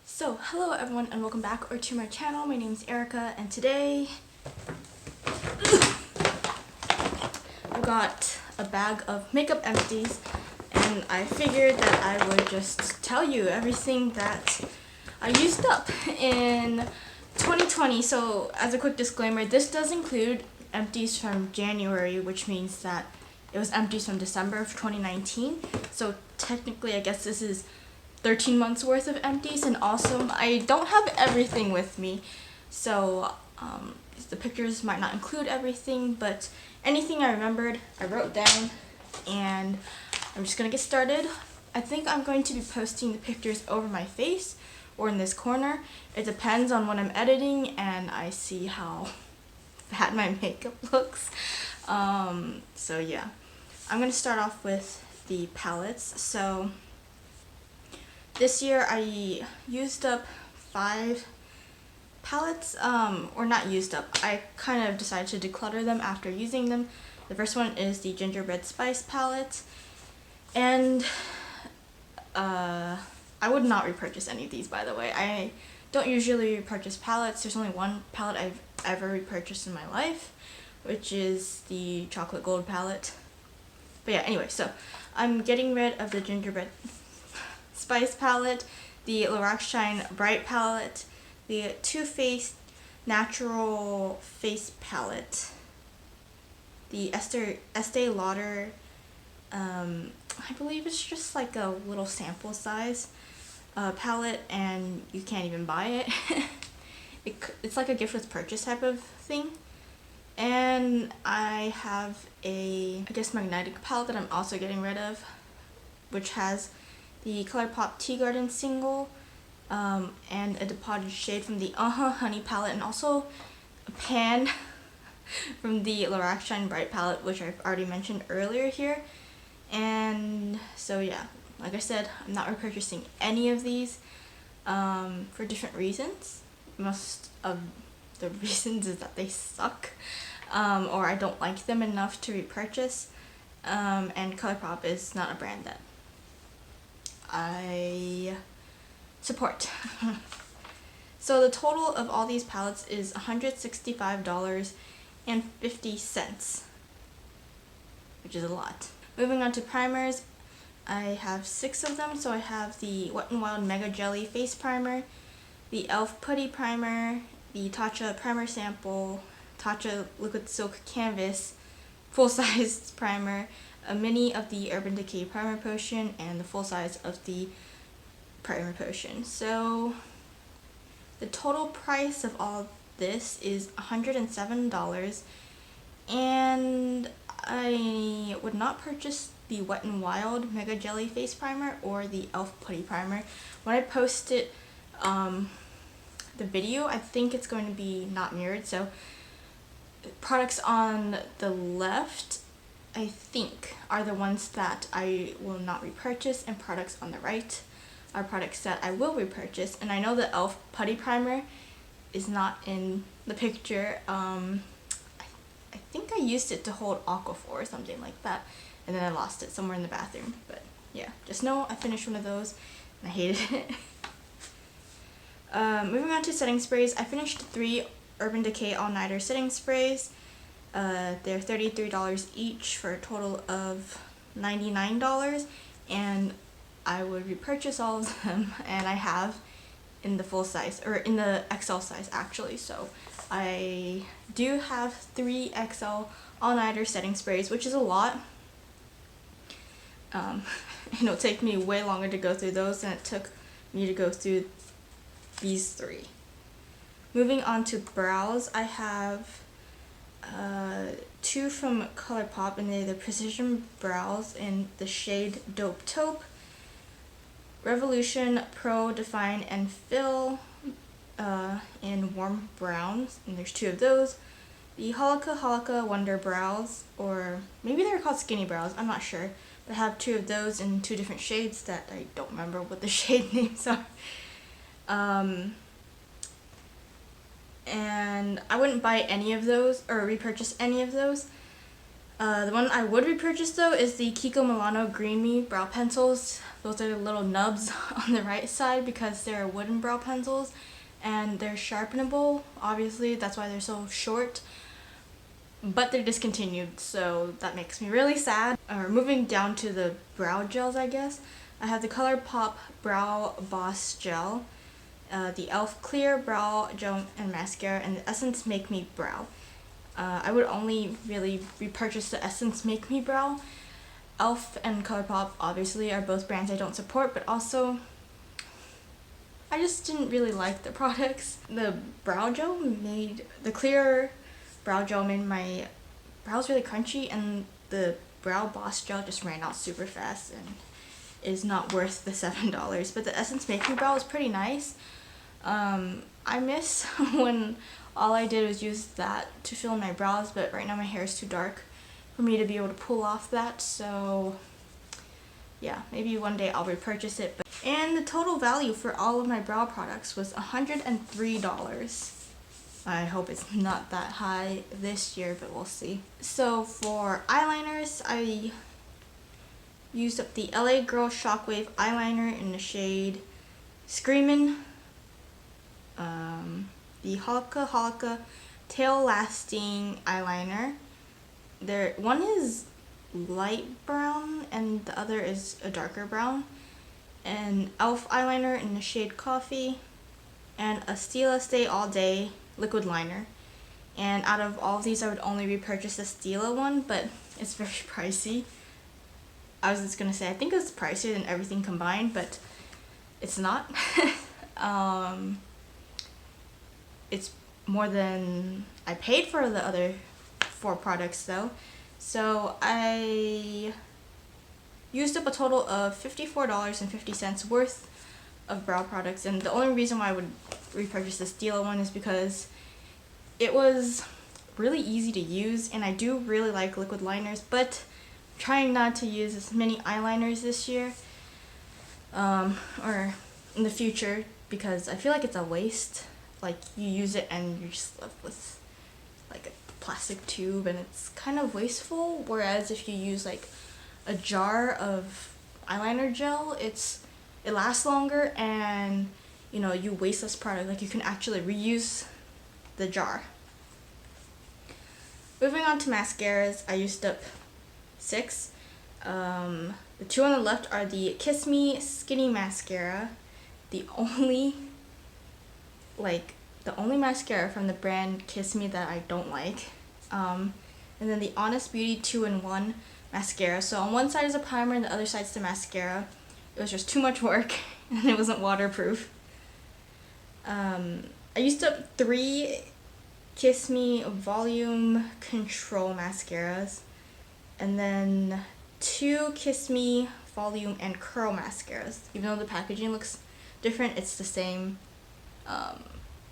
So, hello everyone and welcome back to my channel. My name is Erica and today I got a bag of Makeup Empties and I figured that I would just tell you everything that I used up in 2020. So, as a quick disclaimer, this does include empties from January, which means that it was empties from December of 2019. So, technically, I guess this is 13 months worth of empties, and also I don't have everything with me, so the pictures might not include everything, but anything I remembered I wrote down, and I'm just gonna get started. I think I'm going to be posting the pictures over my face or in this corner. It depends on when I'm editing and I see how bad my makeup looks. So yeah, I'm gonna start off with the palettes. So this year I used up 5 palettes, or not used up, I kind of decided to declutter them after using them. The first one is the Gingerbread Spice palette, and I would not repurchase any of these, by the way. I don't usually repurchase palettes. There's only one palette I've ever repurchased in my life, which is the Chocolate Gold palette. But yeah, anyway, so I'm getting rid of the Gingerbread Spice palette, the Lorac Shine Bright palette, the Too Faced Natural Face palette, the Estee Lauder, I believe it's just like a little sample size palette, and you can't even buy it. It's like a gift with purchase type of thing. And I have a, I guess, magnetic palette that I'm also getting rid of, which has the Colourpop Tea Garden single, and a depotted shade from the Uh Huh Honey palette, and also a pan from the Lorac Shine Bright palette, which I've already mentioned earlier here. And so yeah, like I said, I'm not repurchasing any of these for different reasons. Most of the reasons is that they suck, or I don't like them enough to repurchase, and Colourpop is not a brand that I support. So the total of all these palettes is $165.50, which is a lot. Moving on to primers, I have 6 of them. So I have the Wet n Wild Mega Jelly Face Primer, the e.l.f. Putty Primer, the Tatcha Primer Sample, Tatcha Liquid Silk Canvas full size primer, a mini of the Urban Decay Primer Potion, and the full size of the Primer Potion. So the total price of all this is $107, and I would not purchase the Wet n Wild Mega Jelly Face Primer or the e.l.f. Putty Primer. When I post it, the video, I think it's going to be not mirrored, so products on the left, I think, are the ones that I will not repurchase, and products on the right are products that I will repurchase. And I know the e.l.f. Putty Primer is not in the picture. I think I used it to hold Aquaphor or something like that, and then I lost it somewhere in the bathroom. But yeah, just know I finished one of those and I hated it. Moving on to setting sprays, I finished 3 Urban Decay All-Nighter setting sprays. They're $33 each for a total of $99, and I would repurchase all of them, and I have in the full size, or in the XL size actually. So I do have 3 XL All-Nighter setting sprays, which is a lot. It'll take me way longer to go through those than it took me to go through these 3. Moving on to brows, I have 2 from Colourpop, and they're the Precision Brows in the shade Dope Taupe, Revolution Pro Define and Fill in Warm Browns, and there's 2 of those. The Holika Wonder Brows, or maybe they're called Skinny Brows, I'm not sure. But I have 2 of those in 2 different shades that I don't remember what the shade names are. And I wouldn't buy any of those or repurchase any of those. The one I would repurchase though is the Kiko Milano Green Me brow pencils. Those are the little nubs on the right side because they're wooden brow pencils and they're sharpenable. Obviously, that's why they're so short. But they're discontinued, so that makes me really sad. Moving down to the brow gels, I guess. I have the Colourpop Brow Boss Gel, the e.l.f. Clear Brow Gel and Mascara, and the Essence Make Me Brow. I would only really repurchase the Essence Make Me Brow. e.l.f. and Colourpop obviously are both brands I don't support, but also I just didn't really like the products. The brow gel made, the clear brow gel made my brows really crunchy, and the Brow Boss Gel just ran out super fast and is not worth the $7. But the Essence Make Me Brow is pretty nice. I miss when all I did was use that to fill in my brows, but right now my hair is too dark for me to be able to pull off that, so yeah, maybe one day I'll repurchase it. And the total value for all of my brow products was $103. I hope it's not that high this year, but we'll see. So for eyeliners, I used up the LA Girl Shockwave eyeliner in the shade Screamin', the Holika Tail Lasting eyeliner. One is light brown and the other is a darker brown, and e.l.f. eyeliner in the shade Coffee, and a Stila Stay All Day liquid liner. And out of all of these, I would only repurchase the Stila one, but it's very pricey. I was just gonna say I think it's pricier than everything combined, but it's not. It's more than I paid for the other 4 products though. So I used up a total of $54.50 worth of brow products, and the only reason why I would repurchase the Stila one is because it was really easy to use, and I do really like liquid liners, but I'm trying not to use as many eyeliners this year or in the future, because I feel like it's a waste. Like, you use it and you're just left with like a plastic tube, and it's kind of wasteful, whereas if you use like a jar of eyeliner gel, it lasts longer, and you know, you waste less product. Like, you can actually reuse the jar. Moving on to mascaras, I used up 6. The 2 on the left are the Kiss Me Skinny Mascara, the only mascara from the brand Kiss Me that I don't like. And then the Honest Beauty 2-in-1 mascara. So on one side is a primer and the other side's the mascara. It was just too much work and it wasn't waterproof. I used up 3 Kiss Me Volume Control mascaras, and then 2 Kiss Me Volume and Curl mascaras. Even though the packaging looks different, it's the same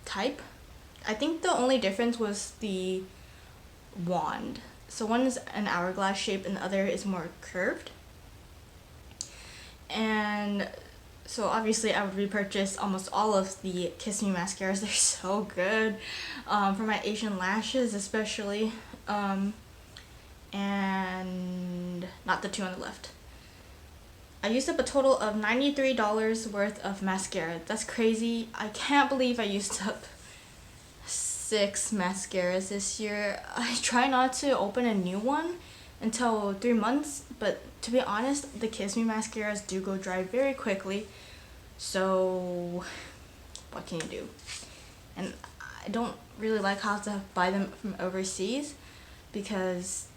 type. I think the only difference was the wand. So one is an hourglass shape and the other is more curved. And so obviously I would repurchase almost all of the Kiss Me mascaras. They're so good, for my Asian lashes especially, and not the 2 on the left. I used up a total of $93 worth of mascara. That's crazy. I can't believe I used up 6 mascaras this year. I try not to open a new one until 3 months, but to be honest, the Kiss Me mascaras do go dry very quickly, so what can you do? And I don't really like how to buy them from overseas, because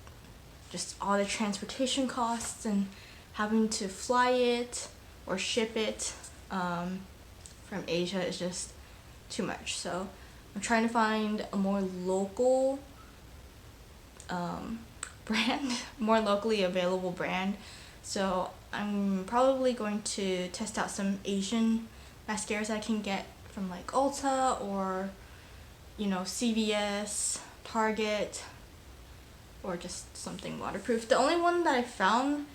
just all the transportation costs and having to fly it or ship it from Asia is just too much. So I'm trying to find a more local brand, more locally available brand. So I'm probably going to test out some Asian mascaras I can get from like Ulta or, you know, CVS, Target, or just something waterproof. The only one that I found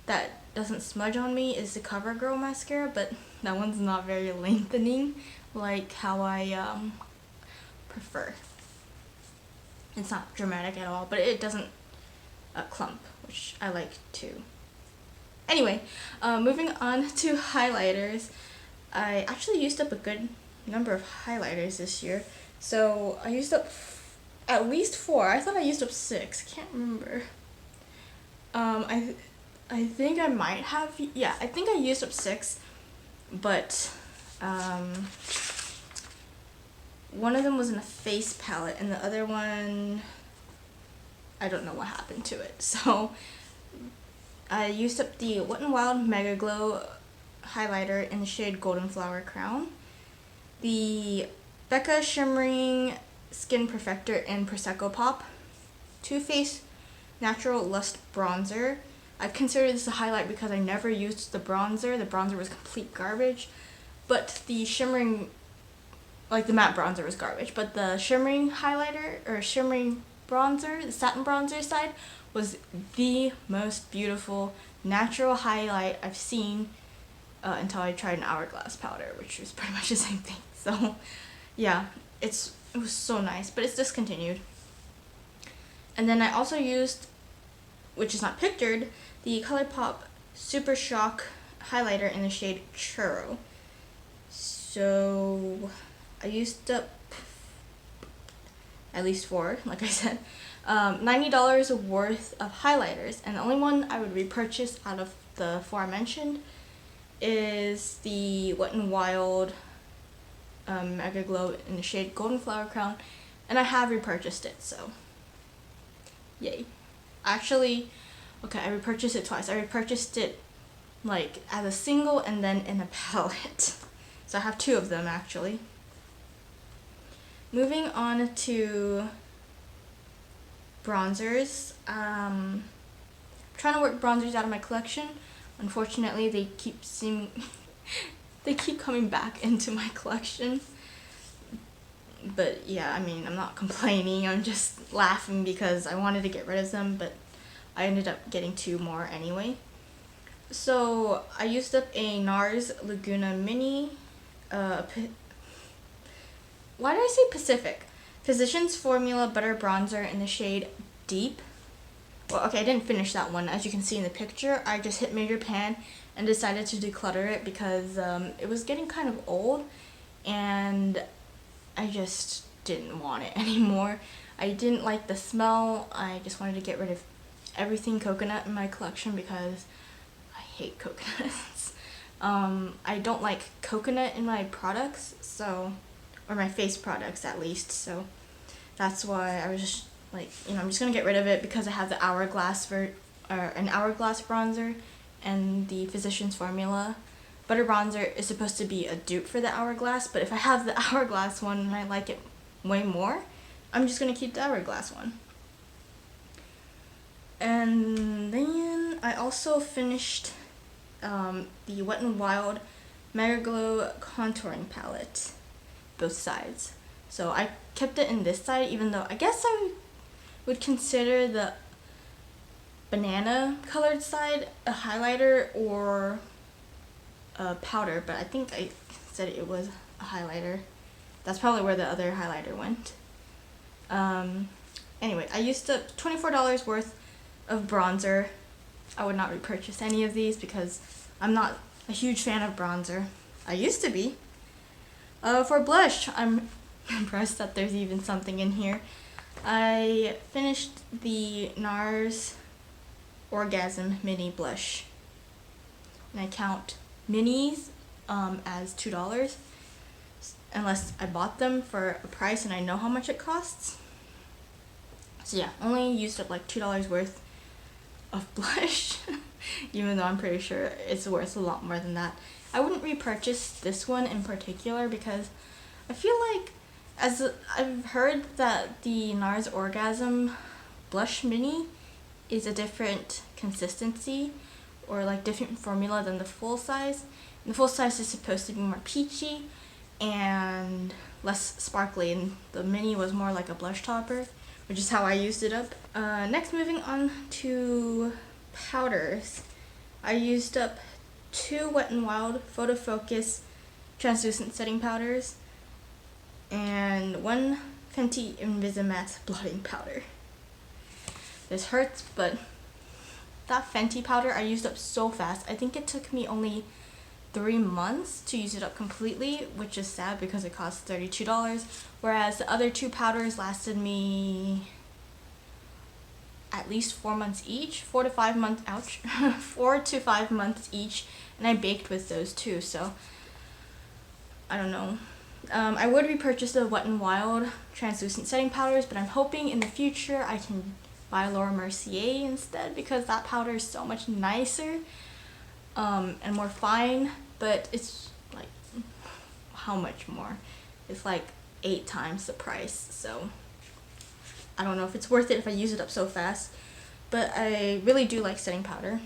that doesn't smudge on me is the CoverGirl mascara, but that one's not very lengthening like how I prefer. It's not dramatic at all, but it doesn't clump, which I like too. Anyway, moving on to highlighters. I actually used up a good number of highlighters this year. So I used up at least 4. I thought I used up 6. Can't remember. I think I might have. Yeah, I think I used up 6, but one of them was in a face palette, and the other one, I don't know what happened to it. So I used up the Wet n Wild Mega Glow highlighter in the shade Golden Flower Crown, the Becca Shimmering Skin Perfector in Prosecco Pop, Too Faced Natural Lust Bronzer. I consider this a highlight because I never used the bronzer. The bronzer was complete garbage, but the shimmering, like the matte bronzer was garbage, but the shimmering highlighter, or shimmering bronzer, the satin bronzer side, was the most beautiful natural highlight I've seen until I tried an Hourglass powder, which was pretty much the same thing. So yeah, it was so nice, but it's discontinued. And then I also used, which is not pictured, the Colourpop Super Shock highlighter in the shade Churro. So I used up at least 4, like I said. $90 worth of highlighters, and the only one I would repurchase out of the 4 I mentioned is the Wet n Wild Mega Glow in the shade Golden Flower Crown, and I have repurchased it, so yay. Actually, okay, I repurchased it twice. I repurchased it like as a single and then in a palette. So I have 2 of them actually. Moving on to bronzers. Trying to work bronzers out of my collection. Unfortunately, they keep coming back into my collection. But yeah, I mean, I'm not complaining. I'm just laughing because I wanted to get rid of them, but I ended up getting 2 more anyway. So I used up a NARS Laguna Mini. Why did I say Pacific? Physicians Formula Butter Bronzer in the shade Deep. Well, okay, I didn't finish that one. As you can see in the picture, I just hit Major Pan and decided to declutter it because it was getting kind of old and I just didn't want it anymore. I didn't like the smell. I just wanted to get rid of everything coconut in my collection because I hate coconuts. I don't like coconut in my products, so, or my face products at least, so that's why I was just like, I'm just gonna get rid of it because I have the Hourglass an Hourglass bronzer, and the Physicians Formula Butter Bronzer is supposed to be a dupe for the Hourglass, but if I have the Hourglass one and I like it way more, I'm just gonna keep the Hourglass one. And then I also finished the Wet n Wild Mega Glow Contouring Palette, both sides. So I kept it in this side, even though I guess I would consider the banana colored side a highlighter or a powder, but I think I said it was a highlighter. That's probably where the other highlighter went. Anyway, I used up $24 worth of bronzer. I would not repurchase any of these because I'm not a huge fan of bronzer. I used to be. For blush, I'm impressed that there's even something in here. I finished the NARS Orgasm Mini Blush. And I count minis as $2 unless I bought them for a price and I know how much it costs. So yeah, only used up like $2 worth of blush, even though I'm pretty sure it's worth a lot more than that. I wouldn't repurchase this one in particular because I feel like, as I've heard that the NARS Orgasm Blush Mini is a different consistency or like different formula than the full size. And the full size is supposed to be more peachy and less sparkly, and the mini was more like a blush topper, which is how I used it up. Next, moving on to powders. I used up 2 Wet n Wild Photo Focus translucent setting powders and 1 Fenty Invisimatte blotting powder. this hurts, but that Fenty powder I used up so fast. I think it took me only 3 months to use it up completely, which is sad because it cost $32, whereas the other two powders lasted me at least 4 months each, 4 to 5 months, ouch, 4 to 5 months each, and I baked with those too, so I don't know. I would repurchase the Wet n Wild translucent setting powders, but I'm hoping in the future I can buy Laura Mercier instead, because that powder is so much nicer and more fine, but it's like, how much more? It's like 8 times the price, so I don't know if it's worth it if I use it up so fast, but I really do like setting powder.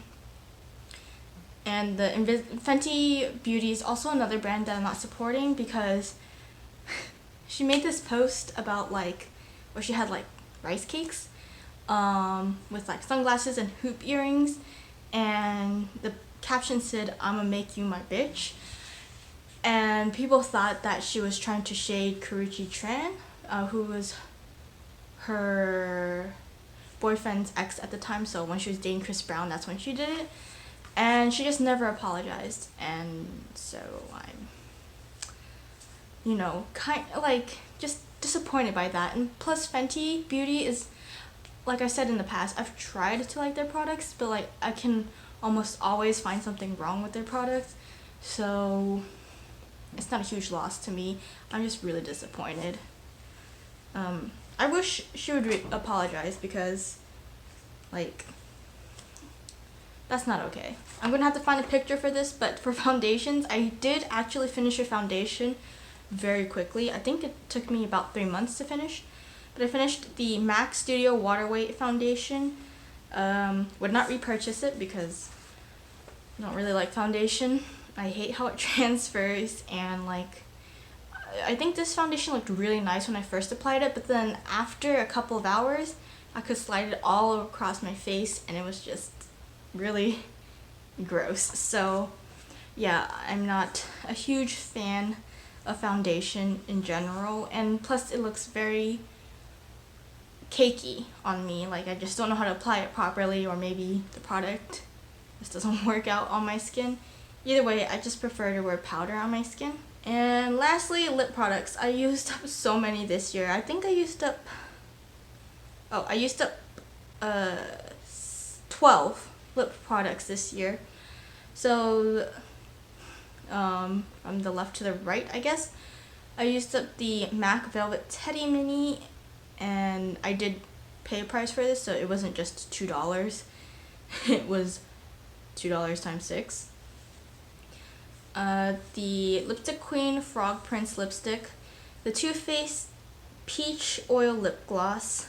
And the Fenty Beauty is also another brand that I'm not supporting because she made this post about like, where she had like rice cakes with like sunglasses and hoop earrings, and the caption said, "I'ma make you my bitch." And people thought that she was trying to shade Karrueche Tran, who was her boyfriend's ex at the time, so when she was dating Chris Brown, that's when she did it. And she just never apologized, and so I'm, you know, kind of like just disappointed by that. And plus Fenty Beauty is, like I said in the past, I've tried to like their products, but like I can almost always find something wrong with their products, so it's not a huge loss to me. I'm just really disappointed. I wish she would apologize because, like, that's not okay. I'm gonna have to find a picture for this, but for foundations, I did actually finish a foundation very quickly. I think it took me about 3 months to finish, but I finished the MAC Studio Water Weight Foundation. Would not repurchase it because I don't really like foundation. I hate how it transfers, and like, I think this foundation looked really nice when I first applied it, but then after a couple of hours, I could slide it all across my face, and it was just really gross. So yeah, I'm not a huge fan of foundation in general, and plus it looks very cakey on me. Like, I just don't know how to apply it properly, or maybe the product just doesn't work out on my skin. Either way, I just prefer to wear powder on my skin. And lastly, lip products. I used up so many this year. I think I used up 12 lip products this year. So from the left to the right, I guess, I used up the MAC Velvet Teddy Mini, and I did pay a price for this, so it wasn't just $2. It was $2 times 6. The Lipstick Queen Frog Prince lipstick, the Too Faced Peach Oil Lip Gloss,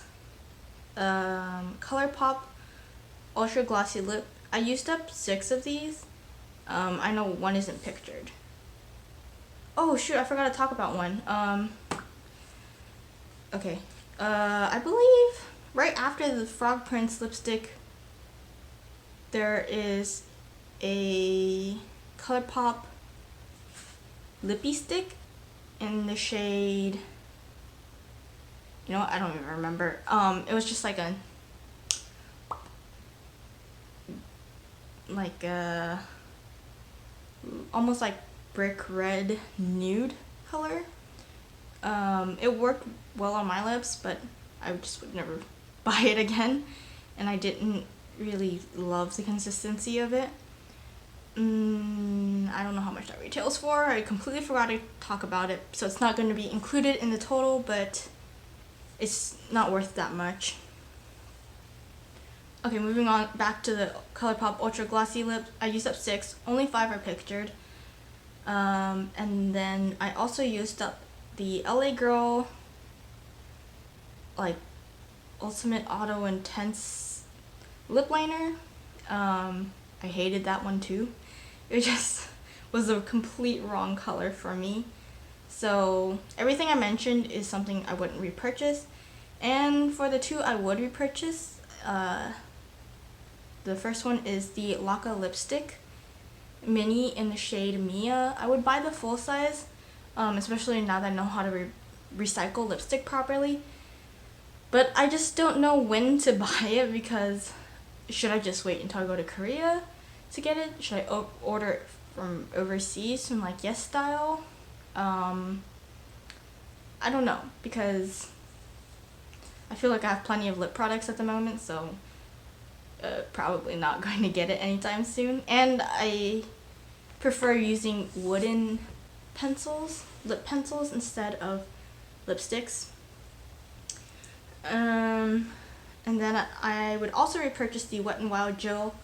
Colourpop Ultra Glossy Lip. I used up 6 of these. I know one isn't pictured. Oh shoot, I forgot to talk about one. Okay. I believe right after the Frog Prince lipstick, there is a Colourpop lippy stick in the shade, you know, I don't even remember. It was just like almost like brick red nude color. It worked well on my lips, but I just would never buy it again, and I didn't really love the consistency of it. I don't know how much that retails for. I completely forgot to talk about it, so it's not going to be included in the total, but it's not worth that much. Okay, moving on back to the Colourpop Ultra Glossy Lip. I used up 6, only 5 are pictured. And then I also used up the LA Girl like Ultimate Auto Intense lip liner. I hated that one too. It just was a complete wrong color for me. So everything I mentioned is something I wouldn't repurchase. And for the 2 I would repurchase, the first one is the Laka lipstick mini in the shade Mia. I would buy the full size, especially now that I know how to recycle lipstick properly. But I just don't know when to buy it, because should I just wait until I go to Korea to get it? Should I order it from overseas, from like Yes Style? I don't know, because I feel like I have plenty of lip products at the moment, so probably not going to get it anytime soon. And I prefer using wooden pencils, lip pencils, instead of lipsticks. And then I would also repurchase the Wet n Wild gel,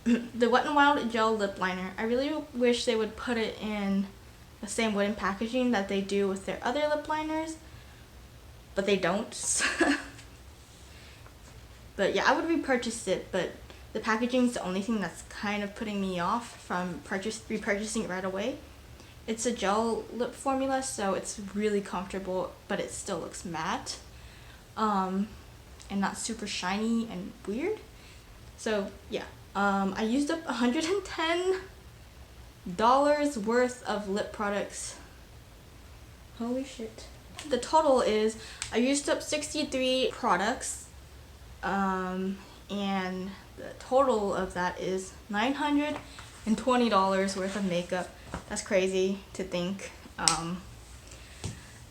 the Wet n Wild gel lip liner. I really wish they would put it in the same wooden packaging that they do with their other lip liners, but they don't. But yeah, I would repurchase it, but the packaging is the only thing that's kind of putting me off from repurchasing it right away. It's a gel lip formula, so it's really comfortable, but it still looks matte. And not super shiny and weird. So yeah, I used up $110 worth of lip products. Holy shit. The total is, I used up 63 products, and the total of that is $920 worth of makeup. That's crazy to think.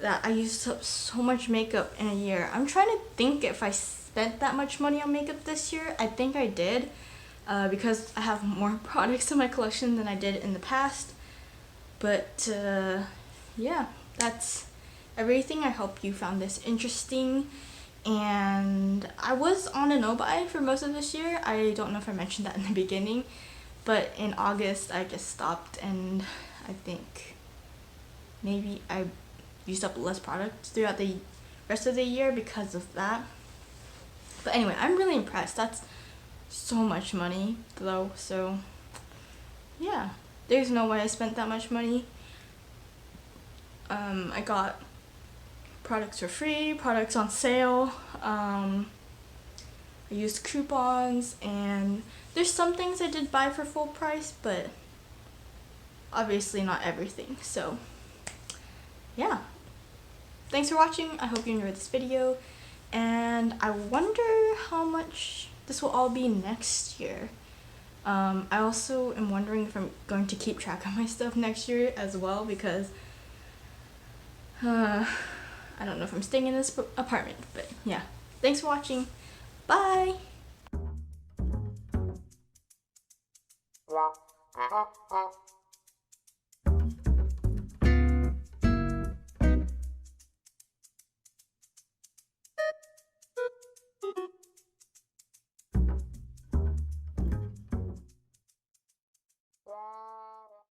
That I used up so much makeup in a year. I'm trying to think if I spent that much money on makeup this year. I think I did, because I have more products in my collection than I did in the past. But yeah, that's everything. I hope you found this interesting. And I was on a no-buy for most of this year. I don't know if I mentioned that in the beginning, but in August I just stopped, and I think maybe I used up less products throughout the rest of the year because of that. But anyway, I'm really impressed. That's so much money though, so yeah, there's no way I spent that much money. I got products for free, products on sale. I used coupons, and there's some things I did buy for full price, but obviously not everything. So yeah, thanks for watching. I hope you enjoyed this video, and I wonder how much this will all be next year. I also am wondering if I'm going to keep track of my stuff next year as well, because I don't know if I'm staying in this apartment. But yeah, thanks for watching. Bye!